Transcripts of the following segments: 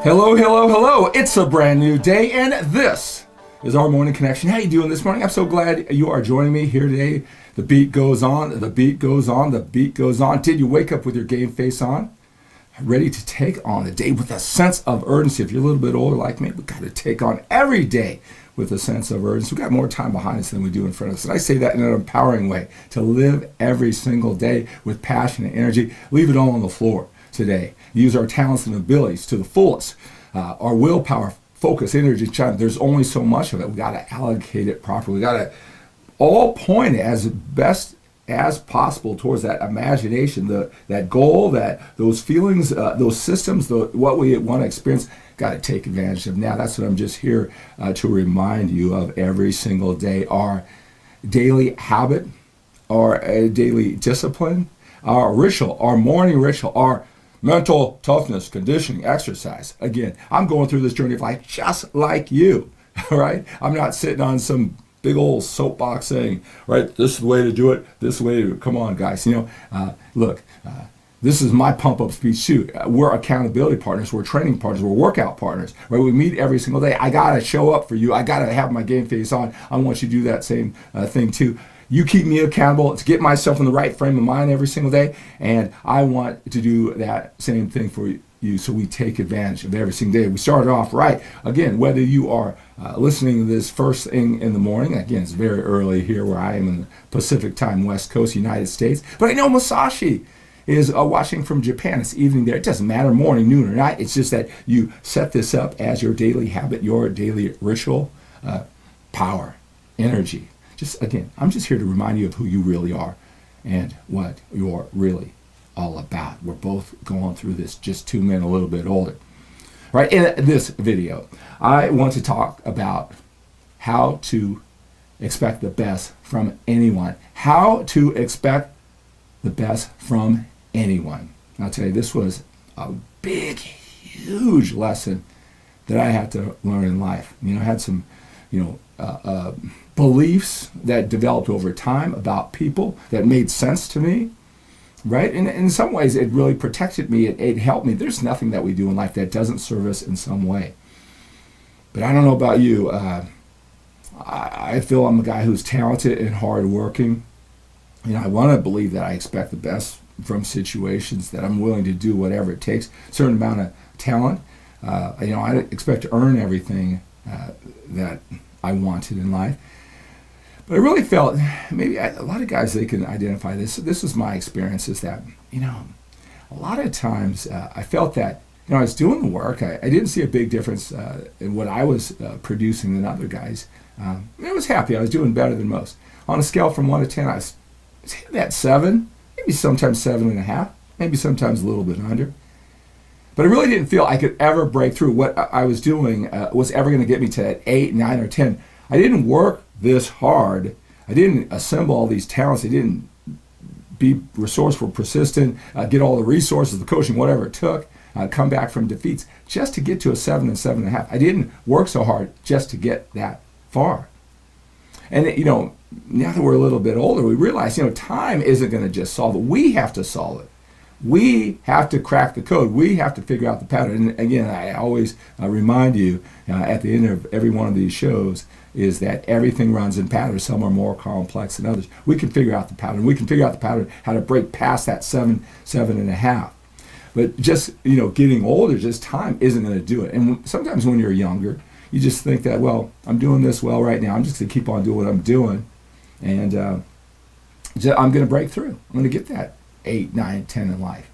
Hello, hello, hello. It's a brand new day, and this is our morning connection. How you doing this morning? I'm so glad you are joining me here today. The beat goes on, the beat goes on, the beat goes on. Did you wake up with your game face on? Ready to take on the day with a sense of urgency. If you're a little bit older like me, we've got to take on every day with a sense of urgency. We've got more time behind us than we do in front of us. And I say that in an empowering way, to live every single day with passion and energy. Leave it all on the floor today. Use our talents and abilities to the fullest. Our willpower, focus, energy, time. There's only so much of it. We got to allocate it properly. We got to all point as best as possible towards that imagination, that goal, those feelings, those systems, what we want to experience. Got to take advantage of. Now, that's what I'm just here to remind you of every single day. Our daily habit, our daily discipline, our ritual, our morning ritual, our mental toughness, conditioning, exercise. Again, I'm going through this journey of life just like you, all right? I'm not sitting on some big old soapbox saying, right, this is the way to do it, this is the way to do it. Come on, guys. Look, this is my pump-up speech too. We're accountability partners, we're training partners, we're workout partners, right? We meet every single day. I got to show up for you. I got to have my game face on. I want you to do that same thing too. You keep me accountable to get myself in the right frame of mind every single day, and I want to do that same thing for you, so we take advantage of every single day. We started off right. Again, whether you are listening to this first thing in the morning, again, it's very early here where I am in the Pacific Time, West Coast, United States, but I know Masashi is watching from Japan. It's evening there. It doesn't matter, morning, noon, or night. It's just that you set this up as your daily habit, your daily ritual, power, energy. Again, I'm just here to remind you of who you really are and what you're really all about. We're both going through this, just 2 men a little bit older. Right, in this video, I want to talk about how to expect the best from anyone. How to expect the best from anyone. I'll tell you, this was a big, huge lesson that I had to learn in life. I had some, beliefs that developed over time about people that made sense to me, right? And in some ways, it really protected me. It helped me. There's nothing that we do in life that doesn't serve us in some way. But I don't know about you. I feel I'm a guy who's talented and hardworking. I want to believe that I expect the best from situations, that I'm willing to do whatever it takes. A certain amount of talent. I expect to earn everything that I wanted in life. But I really felt, maybe a lot of guys, they can identify this. This was my experience, is that, a lot of times I felt that, I was doing the work. I didn't see a big difference in what I was producing than other guys. I was happy. I was doing better than most. On a scale from 1 to 10, I was hitting that 7, maybe sometimes 7.5, maybe sometimes a little bit under. But I really didn't feel I could ever break through. What I was doing was ever going to get me to that 8, 9, or 10. I didn't work this hard. I didn't assemble all these talents. I didn't be resourceful, persistent, get all the resources, the coaching, whatever it took, come back from defeats just to get to a 7 and 7.5. I didn't work so hard just to get that far. And now that we're a little bit older, we realize, time isn't going to just solve it. We have to solve it. We have to crack the code. We have to figure out the pattern. And again, I always remind you at the end of every one of these shows is that everything runs in patterns. Some are more complex than others. We can figure out the pattern. We can figure out the pattern, how to break past that 7, 7.5. But just, getting older, just time isn't going to do it. And sometimes when you're younger, you just think that, well, I'm doing this well right now. I'm just going to keep on doing what I'm doing. And I'm going to break through. I'm going to get that 8, 9, 10 in life.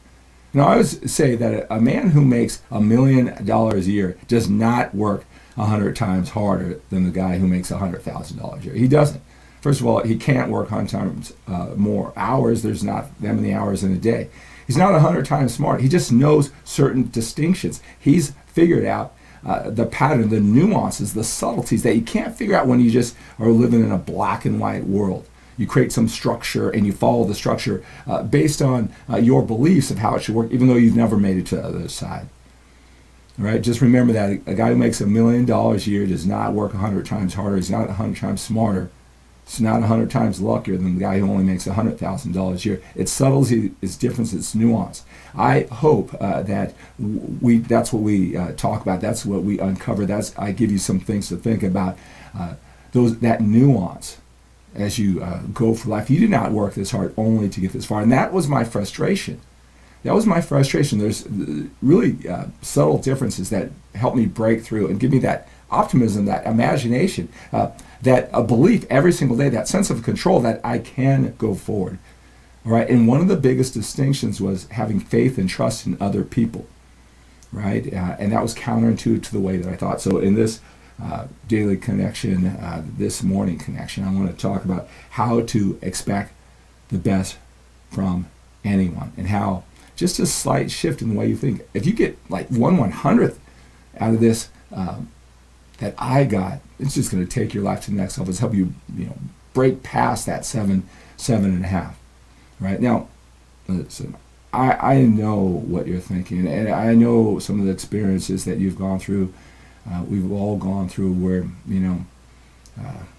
Now, I always say that a man who makes $1 million a year does not work 100 times harder than the guy who makes $100,000 a year. He doesn't. First of all, he can't work 100 times more hours. There's not that many hours in a day. He's not 100 times smarter. He just knows certain distinctions. He's figured out the pattern, the nuances, the subtleties that you can't figure out when you just are living in a black and white world. You create some structure and you follow the structure based on your beliefs of how it should work, even though you've never made it to the other side. All right, just remember that a guy who makes $1 million a year does not work 100 times harder. He's not 100 times smarter It's not 100 times luckier than the guy who only makes $100,000 a year. It's subtlety, it's difference, it's nuance. I hope that that's what we talk about. That's what we uncover. I give you some things to think about. That nuance as you go for life. You did not work this hard only to get this far. And that was my frustration. That was my frustration. There's really subtle differences that help me break through and give me that optimism, that imagination, that a belief every single day, that sense of control that I can go forward. All right. And one of the biggest distinctions was having faith and trust in other people. Right. And that was counterintuitive to the way that I thought. So in this daily connection, this morning connection, I want to talk about how to expect the best from anyone, and how just a slight shift in the way you think. If you get like 1/100th out of this that I got, it's just going to take your life to the next level. It's help you, break past that 7.5. Right now, listen. I know what you're thinking, and I know some of the experiences that you've gone through. We've all gone through where,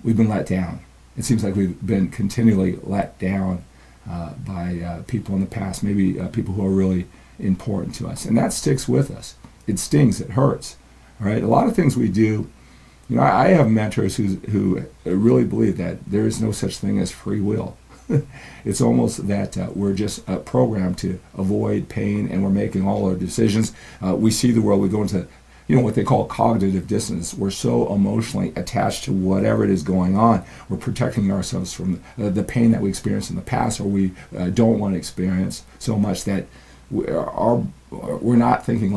we've been let down. It seems like we've been continually let down by people in the past, maybe people who are really important to us. And that sticks with us. It stings, it hurts. All right. A lot of things we do, I have mentors who really believe that there is no such thing as free will. It's almost that we're just programmed to avoid pain, and we're making all our decisions. We see the world, we go into what they call cognitive dissonance. We're so emotionally attached to whatever it is going on. We're protecting ourselves from the pain that we experienced in the past, or we don't want to experience so much that we're not thinking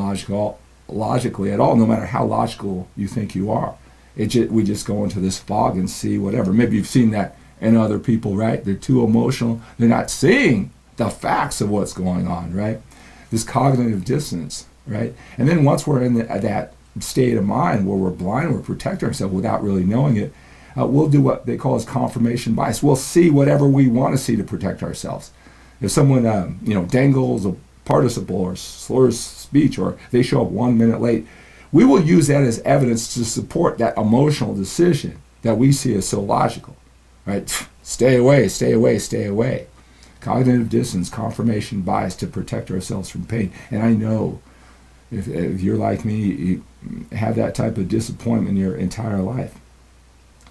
logically at all, no matter how logical you think you are. We just go into this fog and see whatever. Maybe you've seen that in other people, right? They're too emotional. They're not seeing the facts of what's going on, right? This cognitive dissonance, right? And then once we're in that state of mind where we're blind, we're protecting ourselves without really knowing it, we'll do what they call as confirmation bias. We'll see whatever we want to see to protect ourselves. If someone, dangles a participle or slurs speech, or they show up 1 minute late, we will use that as evidence to support that emotional decision that we see as so logical, right? Stay away, stay away, stay away. Cognitive dissonance, confirmation bias, to protect ourselves from pain. And I know if you're like me, you have that type of disappointment in your entire life.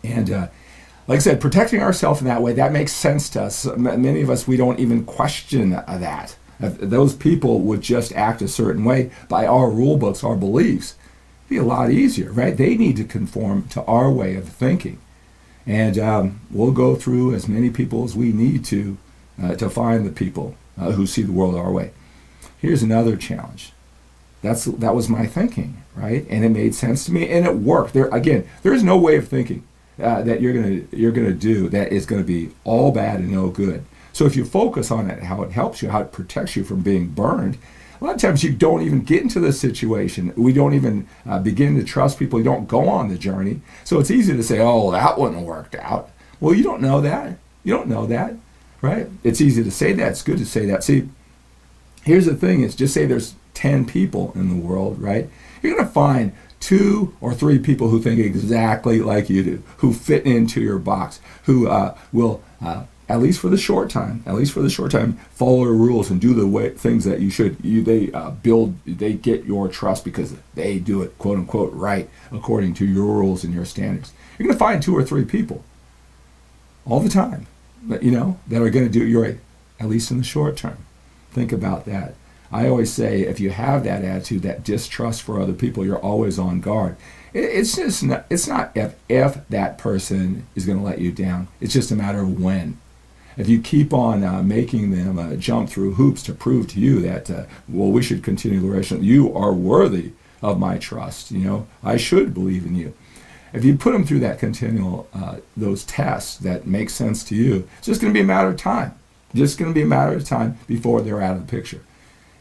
And like I said, protecting ourselves in that way, that makes sense to us. Many of us, we don't even question that. If those people would just act a certain way by our rule books, our beliefs, it'd be a lot easier, right? They need to conform to our way of thinking. And we'll go through as many people as we need to find the people who see the world our way. Here's another challenge. That was my thinking, right? And it made sense to me, and it worked. There's no way of thinking that you're gonna do that is gonna be all bad and no good. So if you focus on it, how it helps you, how it protects you from being burned, a lot of times you don't even get into the situation. We don't even begin to trust people. You don't go on the journey. So it's easy to say, oh, that wouldn't have worked out. Well, you don't know that. You don't know that, right? It's easy to say that. It's good to say that. See, here's the thing is, just say there's 10 people in the world, right? You're going to find 2 or 3 people who think exactly like you do, who fit into your box, who will at least for the short time, follow your rules and do the things that you should. They get your trust because they do it, quote unquote, right, according to your rules and your standards. You're going to find 2 or 3 people all the time, that are going to do it right, at least in the short term. Think about that. I always say, if you have that attitude, that distrust for other people, you're always on guard. It's not if that person is going to let you down. It's just a matter of when. If you keep on making them jump through hoops to prove to you that, we should continue the relationship, you are worthy of my trust, I should believe in you. If you put them through that continual, those tests that make sense to you, it's just going to be a matter of time. Just going to be a matter of time before they're out of the picture.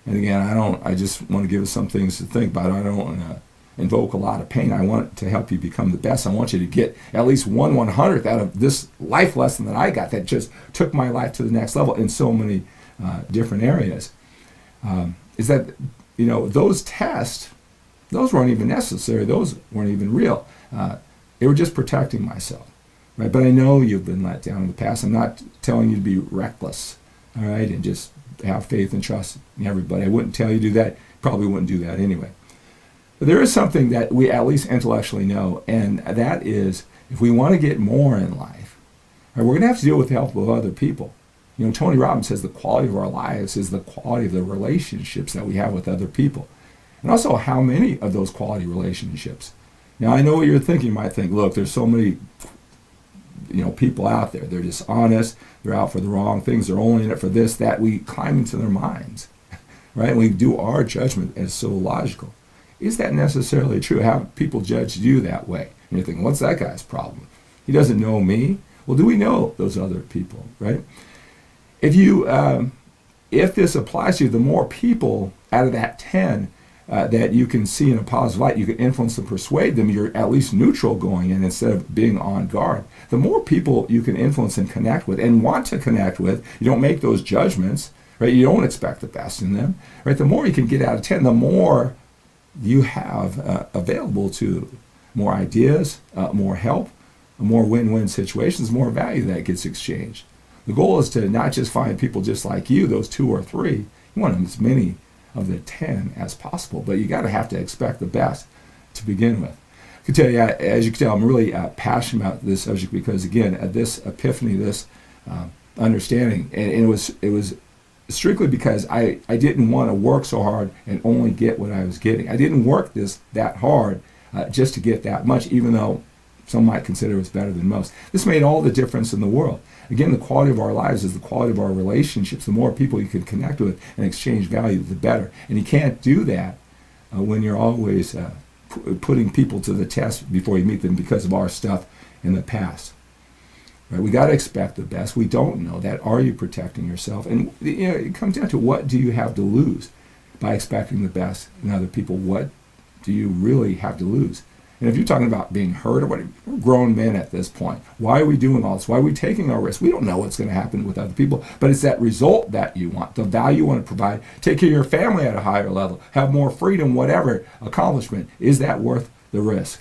And again, I just want to give us some things to think about. I don't want to invoke a lot of pain. I want to help you become the best. I want you to get at least 1/100th out of this life lesson that I got that just took my life to the next level in so many different areas. Is that, those tests, those weren't even necessary. Those weren't even real. They were just protecting myself. right? But I know you've been let down in the past. I'm not telling you to be reckless, all right, and just have faith and trust in everybody. I wouldn't tell you to do that. Probably wouldn't do that anyway. But there is something that we at least intellectually know, and that is if we want to get more in life, right, we're going to have to deal with the help of other people. You know, Tony Robbins says the quality of our lives is the quality of the relationships that we have with other people. And also how many of those quality relationships. Now, I know what you're thinking. You might think, look, there's so many, you know, people out there. They're dishonest. They're out for the wrong things. They're only in it for this, that. We climb into their minds, right? We do our judgment as so logical. Is that necessarily true? Have people judged you that way? And you're thinking, what's that guy's problem? He doesn't know me. Well, do we know those other people, right? If this applies to you, the more people out of that 10 that you can see in a positive light, you can influence and persuade them, you're at least neutral going in instead of being on guard. The more people you can influence and connect with and want to connect with, you don't make those judgments, right? You don't expect the best in them, right? The more you can get out of 10, the more you have available to more ideas, more help, more win-win situations, more value that gets exchanged. The goal is to not just find people just like you, those 2 or 3. You want as many of the 10 as possible, but you got to have to expect the best to begin with. I can tell you, as you can tell, I'm really passionate about this subject because, again, this epiphany, this understanding, and it was strictly because I didn't want to work so hard and only get what I was getting. I didn't work that hard just to get that much, even though some might consider it's better than most. This made all the difference in the world. Again, the quality of our lives is the quality of our relationships. The more people you can connect with and exchange value, the better. And you can't do that when you're always putting people to the test before you meet them because of our stuff in the past. Right? We got to expect the best. We don't know that. Are you protecting yourself? And you know, it comes down to what do you have to lose by expecting the best in other people? What do you really have to lose? And if you're talking about being hurt or whatever, we're grown men at this point. Why are we doing all this? Why are we taking our risks? We don't know what's going to happen with other people, but it's that result that you want, the value you want to provide, take care of your family at a higher level, have more freedom, whatever accomplishment. Is that worth the risk?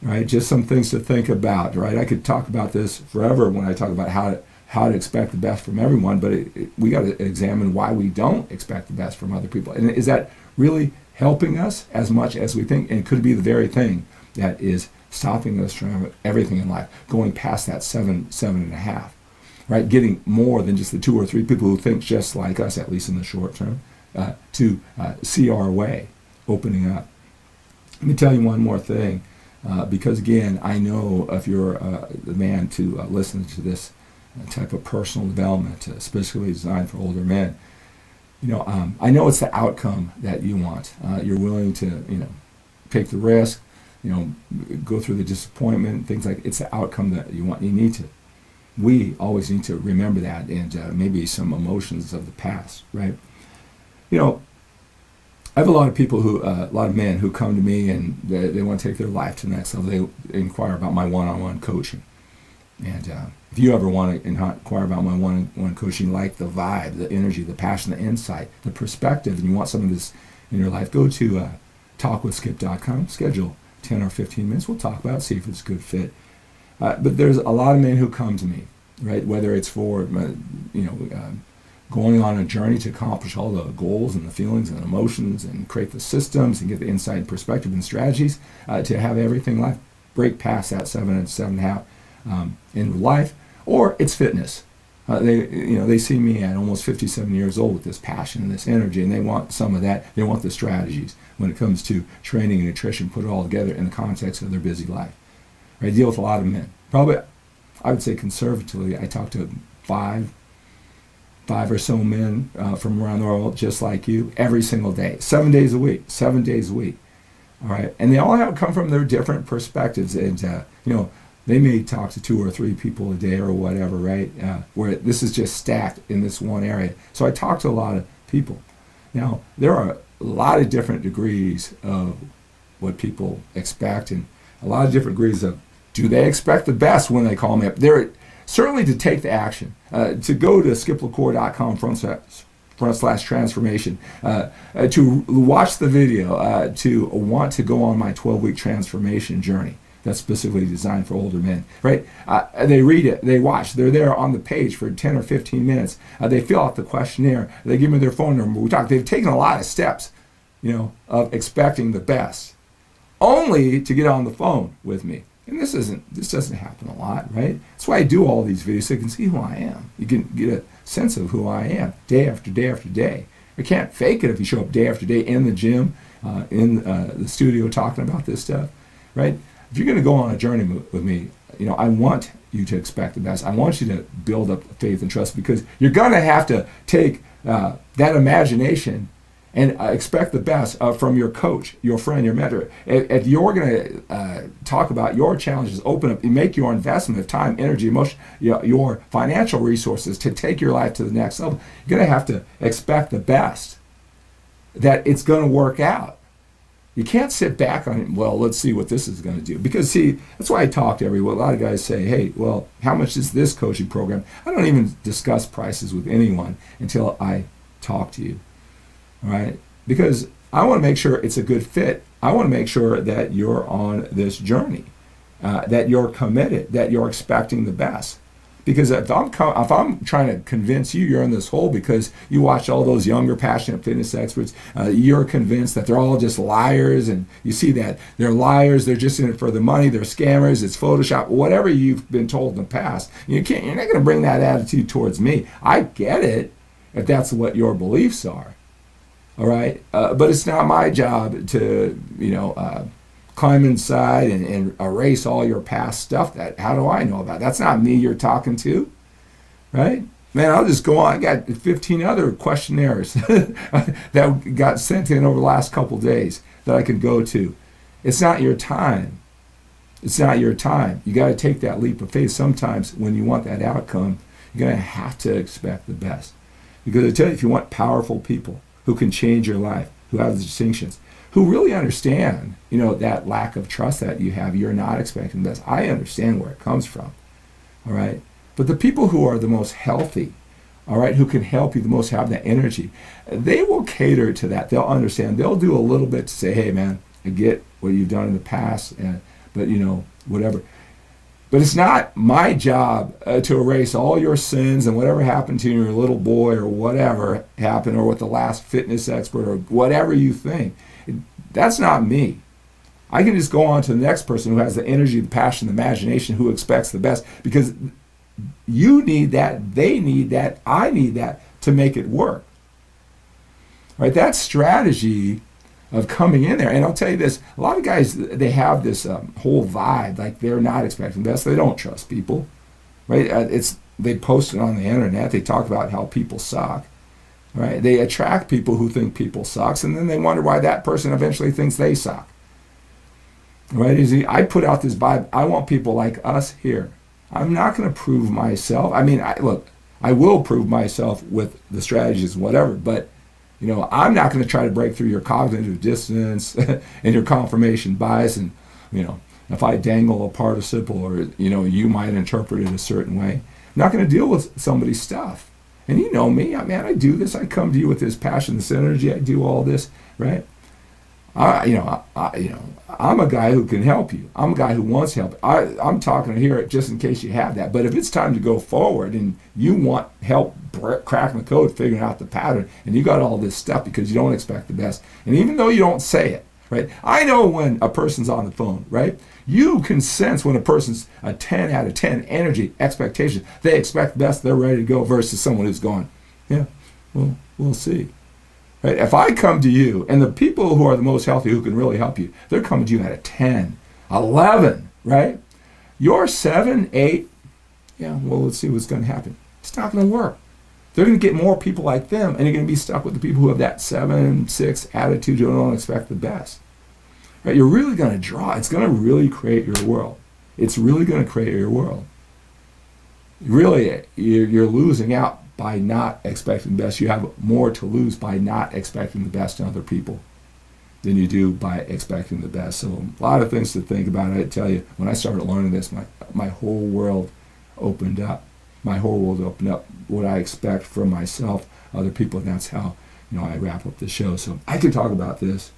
Right? Just some things to think about, right? I could talk about this forever when I talk about how to expect the best from everyone, but we got to examine why we don't expect the best from other people. And is that really helping us as much as we think? And it could be the very thing that is stopping us from everything in life, going past that 7.5, right? Getting more than just the 2 or 3 people who think just like us, at least in the short term, to see our way, opening up. Let me tell you one more thing, because again, I know if you're the man to listen to this type of personal development, specifically designed for older men, you know, I know it's the outcome that you want. You're willing to, you know, take the risk, you know, go through the disappointment, things like it's the outcome that you want. We always need to remember that, and maybe some emotions of the past, right? You know, I have a lot of people a lot of men who come to me and they want to take their life to the next level. They inquire about my one-on-one coaching. And if you ever want to inquire about my one-on-one coaching, like the vibe, the energy, the passion, the insight, the perspective, and you want some of this in your life, go to talkwithskip.com, schedule 10 or 15 minutes. We'll talk about it, see if it's a good fit. But there's a lot of men who come to me, right? Whether it's for, going on a journey to accomplish all the goals and the feelings and emotions and create the systems and get the insight and perspective and strategies to have everything in life break past that 7 and 7.5 in life, or it's fitness. They see me at almost 57 years old with this passion and this energy, and they want some of that. They want the strategies when it comes to training and nutrition, put it all together in the context of their busy life. I deal with a lot of men. Probably, I would say conservatively, I talk to five or so men from around the world, just like you, every single day, 7 days a week, 7 days a week. All right, and they all come from their different perspectives, and they may talk to 2 or 3 people a day or whatever, right? Where this is just stacked in this one area. So I talk to a lot of people. Now, there are a lot of different degrees of what people expect, and a lot of different degrees of, do they expect the best when they call me up? They're certainly to take the action, to go to skiplacour.com/transformation, to watch the video, to want to go on my 12-week transformation journey. that's specifically designed for older men, right? They read it, they watch, they're there on the page for 10 or 15 minutes. They fill out the questionnaire, they give me their phone number, we talk. They've taken a lot of steps, you know, of expecting the best, only to get on the phone with me. And this doesn't happen a lot, right? That's why I do all these videos, so you can see who I am. You can get a sense of who I am day after day after day. I can't fake it if you show up day after day in the gym, in the studio talking about this stuff, right? If you're going to go on a journey with me, you know, I want you to expect the best. I want you to build up faith and trust, because you're going to have to take that imagination and expect the best from your coach, your friend, your mentor. If you're going to talk about your challenges, open up, make your investment of time, energy, emotion, your financial resources to take your life to the next level, you're going to have to expect the best, that it's going to work out. You can't sit back on it, well, let's see what this is going to do. Because, see, that's why I talk to everyone. A lot of guys say, hey, well, how much is this coaching program? I don't even discuss prices with anyone until I talk to you, all right? Because I want to make sure it's a good fit. I want to make sure that you're on this journey, that you're committed, that you're expecting the best. Because if I'm trying to convince you you're in this hole because you watch all those younger, passionate fitness experts, you're convinced that they're all just liars, and you see that they're liars, they're just in it for the money, they're scammers, it's Photoshop, whatever you've been told in the past. You're not going to bring that attitude towards me. I get it if that's what your beliefs are, all right? But it's not my job to, climb inside and erase all your past stuff. How do I know about it? That's not me you're talking to, right? Man, I'll just go on. I got 15 other questionnaires that got sent in over the last couple days that I could go to. It's not your time. It's not your time. You got to take that leap of faith. Sometimes when you want that outcome, you're going to have to expect the best. Because I tell you, if you want powerful people who can change your life, who have the distinctions, who really understand, that lack of trust that you have, you're not expecting this. I understand where it comes from, all right? But the people who are the most healthy, all right, who can help you the most, have that energy, they will cater to that. They'll understand. They'll do a little bit to say, hey, man, I get what you've done in the past, but, whatever. But it's not my job to erase all your sins and whatever happened to your little boy or whatever happened, or with the last fitness expert or whatever you think. That's not me. I can just go on to the next person who has the energy, the passion, the imagination, who expects the best, because you need that, they need that, I need that to make it work. Right? That strategy of coming in there, and I'll tell you this, a lot of guys, they have this whole vibe, like they're not expecting the best, they don't trust people. Right? They post it on the internet, they talk about how people suck. Right? They attract people who think people sucks, and then they wonder why that person eventually thinks they suck. Right? I put out this vibe. I want people like us here. I'm not going to prove myself. I mean, look, I will prove myself with the strategies, whatever, but I'm not going to try to break through your cognitive dissonance and your confirmation bias, and if I dangle a participle, or you might interpret it a certain way. I'm not going to deal with somebody's stuff. And you know me, man, I do this. I come to you with this passion, this energy. I do all this, right? I'm a guy who can help you. I'm a guy who wants help. I'm talking here just in case you have that. But if it's time to go forward and you want help cracking the code, figuring out the pattern, and you got all this stuff because you don't expect the best, and even though you don't say it, right? I know when a person's on the phone, right? You can sense when a person's a 10 out of 10 energy, expectation. They expect the best, they're ready to go, versus someone who's going, yeah, well, we'll see. Right? If I come to you, and the people who are the most healthy, who can really help you, they're coming to you at a 10, 11, right? You're 7, 8, yeah, well, let's see what's going to happen. It's not going to work. They're going to get more people like them, and you're going to be stuck with the people who have that 7, 6 attitude, who don't expect the best. Right? You're really going to draw. It's going to really create your world. It's really going to create your world. Really, you're losing out by not expecting the best. You have more to lose by not expecting the best in other people than you do by expecting the best. So a lot of things to think about. I tell you, when I started learning this, my whole world opened up. My whole world opened up. What I expect from myself, other people, and that's how I wrap up the show. So I could talk about this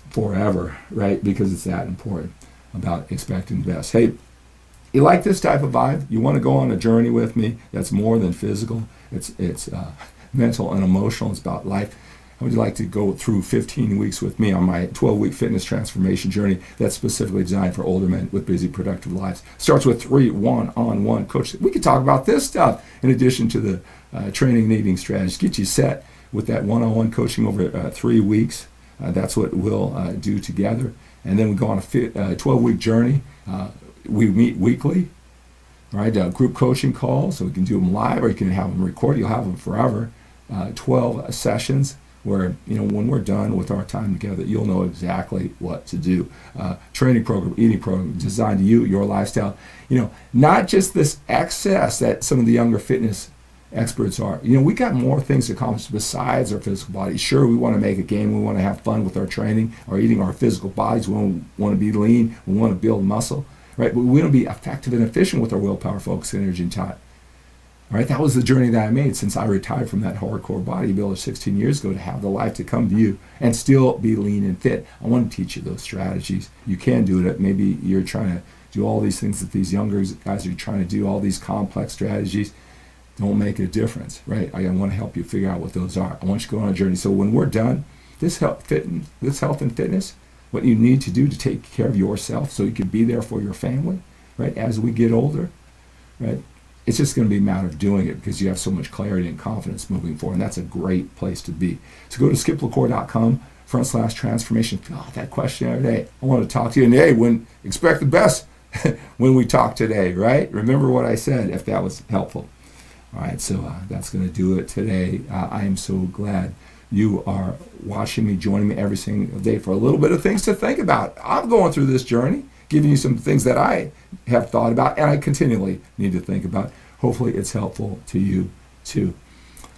forever, right? Because it's that important. about expecting the best. Hey, you like this type of vibe? You want to go on a journey with me that's more than physical? It's mental and emotional. It's about life. How would you like to go through 15 weeks with me on my 12-week fitness transformation journey that's specifically designed for older men with busy, productive lives? Starts with 3 one-on-one coaching. We could talk about this stuff in addition to the training and eating strategies. Get you set with that one-on-one coaching over 3 weeks. That's what we'll do together. And then we go on a 12-week journey. We meet weekly, right? Group coaching calls, so we can do them live or you can have them recorded. You'll have them forever. 12 sessions where, when we're done with our time together, you'll know exactly what to do. Training program, eating program, designed to you, your lifestyle. Not just this excess that some of the younger fitness experts are. We got more things to accomplish besides our physical body. Sure, we want to make a gain. We want to have fun with our training, our eating, our physical bodies. We want to be lean. We want to build muscle, right? But we want to be effective and efficient with our willpower, focus, energy, and time. All right, that was the journey that I made since I retired from that hardcore bodybuilder 16 years ago to have the life to come to you and still be lean and fit. I want to teach you those strategies. You can do it. Maybe you're trying to do all these things that these younger guys are trying to do, all these complex strategies. Don't make a difference, right? I want to help you figure out what those are. I want you to go on a journey. So when we're done, this health and fitness, what you need to do to take care of yourself so you can be there for your family, right? As we get older, right? It's just going to be a matter of doing it because you have so much clarity and confidence moving forward, and that's a great place to be. So go to skiplacour.com/transformation. Fill out that questionnaire today. I want to talk to you, and hey, expect the best when we talk today, right? Remember what I said if that was helpful. All right, so that's going to do it today. I am so glad you are watching me, joining me every single day for a little bit of things to think about. I'm going through this journey, giving you some things that I have thought about and I continually need to think about. Hopefully it's helpful to you too.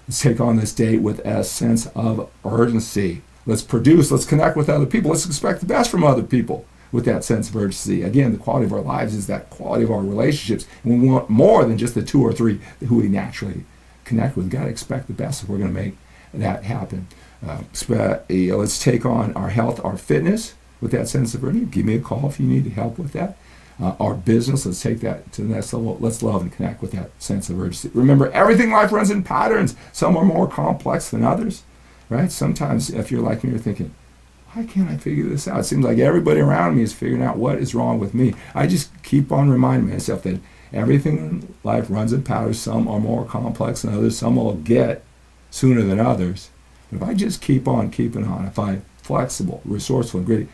Let's take on this day with a sense of urgency. Let's produce, let's connect with other people. Let's expect the best from other people with that sense of urgency. Again, the quality of our lives is that quality of our relationships. And we want more than just the 2 or 3 who we naturally connect with. We've got to expect the best if we're going to make that happen. Let's take on our health, our fitness with that sense of urgency. Give me a call if you need help with that. Our business, let's take that to the next level. Let's love and connect with that sense of urgency. Remember, everything in life runs in patterns. Some are more complex than others, right? Sometimes if you're like me, you're thinking, why can't I figure this out? It seems like everybody around me is figuring out what is wrong with me. I just keep on reminding myself that everything in life runs in patterns. Some are more complex than others. Some will get sooner than others. But if I just keep on keeping on, if I'm flexible, resourceful, and gritty,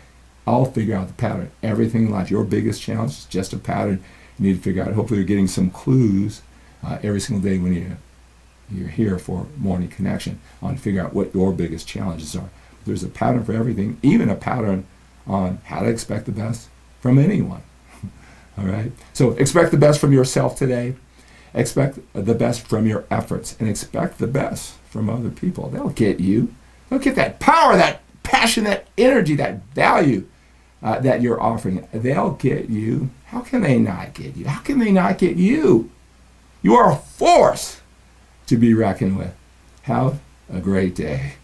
I'll figure out the pattern. Everything in life, your biggest challenge is just a pattern. You need to figure out. Hopefully you're getting some clues every single day when you're here for morning connection on figure out what your biggest challenges are. There's a pattern for everything, even a pattern on how to expect the best from anyone. All right? So expect the best from yourself today. Expect the best from your efforts. And expect the best from other people. They'll get you. They'll get that power, that passion, that energy, that value that you're offering. They'll get you. How can they not get you? How can they not get you? You are a force to be reckoned with. Have a great day.